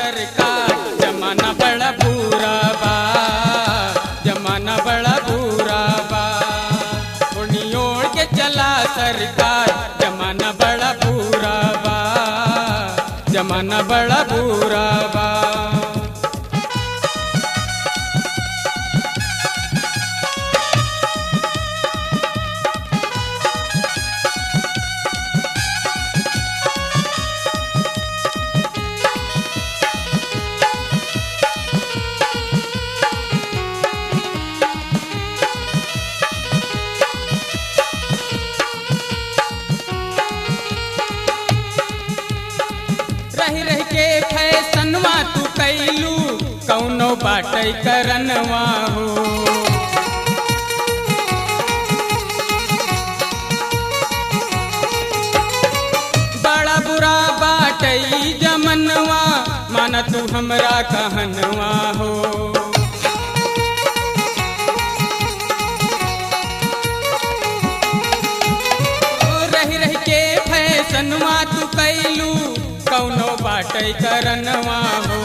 सरकार, जमाना बड़ा बुरा बा, जमाना बड़ा बुरा बा। ओढ़नी ओढ़ के चला सरकार, जमाना बड़ा बुरा बा, जमाना बड़ा बुरा बा। रही रह के फैशनवा तू कैलू, कौनो बाटई करनवा हो। बड़ा बुरा बाटई जमनवा, माना तू हमरा कहनवा हो। रही रह के फैशनवा तू कैलू, कौनो बाटई करनवा हो।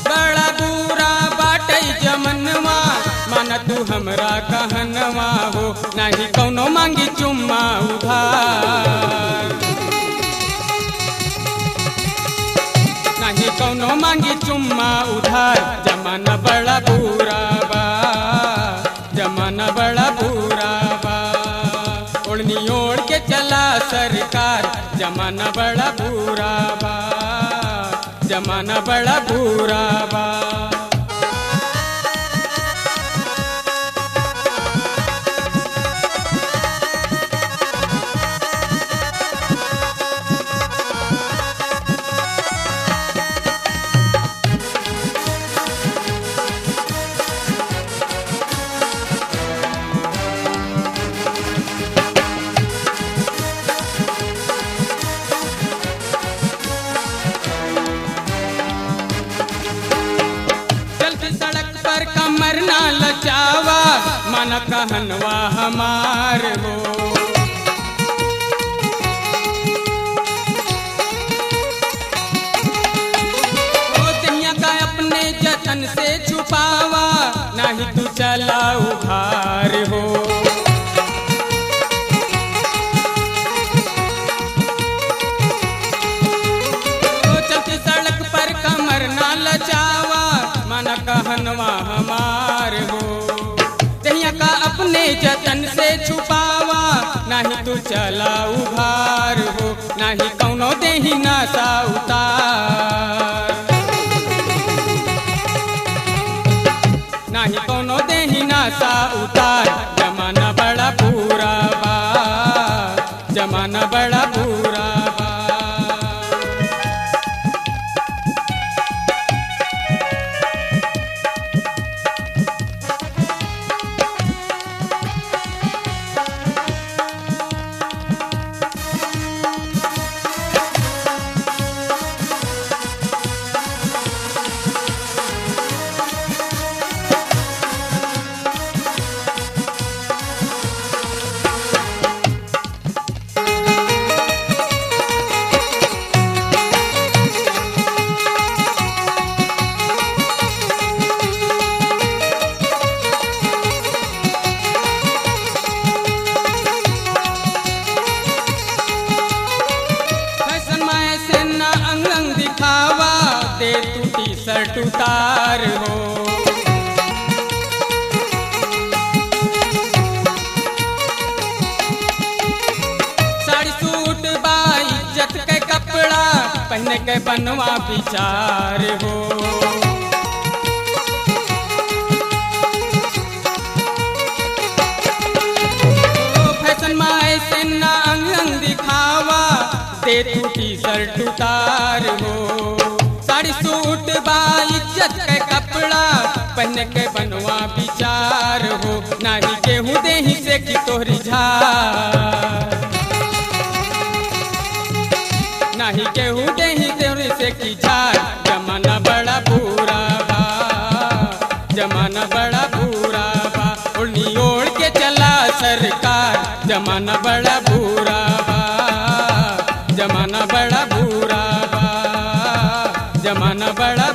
बड़ा बुरा बाटई जमनवा, माना तू हमरा कहनवा हो। नाही कौनो मांगी चुम्मा उधार, नाही कौनो मांगी चुम्मा उधार। जमाना बड़ा बुरा बा, जमाना बड़ा बुरा बा। ओढ़नी ओढ़ के चला सरकार, जमाना बड़ा बुरा बा, जमाना बड़ा बुरा बा। कमर ना लचावा, मन कहनवा हमार हो। दहिया का अपने जतन से छुपावा, नाही तू चला उघार हो। चलती सड़क पर कमर ना लचावा, मन कहनवा हमार हो। दहिया का अपने जतन से छुपावा, नाही तू चला उघार हो। नाही कौनो देही नासा उतार, नाही कौनो देही नासा उतार। जमाना बड़ा बुरा बा, जमाना बड़ा बुरा बा। दे तू टी-शर्ट उतार हो। साड़ी सूट बा इज्जत के कपड़ा, पहने के बनवा विचार हो। फैशन में ऐसे ना अंग अंग दिखावा, दे तू टी-शर्ट उतार हो। साड़ी सूट बा इज्जत के कपड़ा, पहने के बनवा विचार हो। नाही केहू देही से की तोहरी झार, नाही केहू देही तोहरी से की झार। जमाना बड़ा बुरा बा, जमाना बड़ा बुरा बा। ओढ़नी ओढ़ के चला सरकार, जमाना बड़ा बुरा बा, जमाना बड़ा बुरा बा, जमाना बड़ा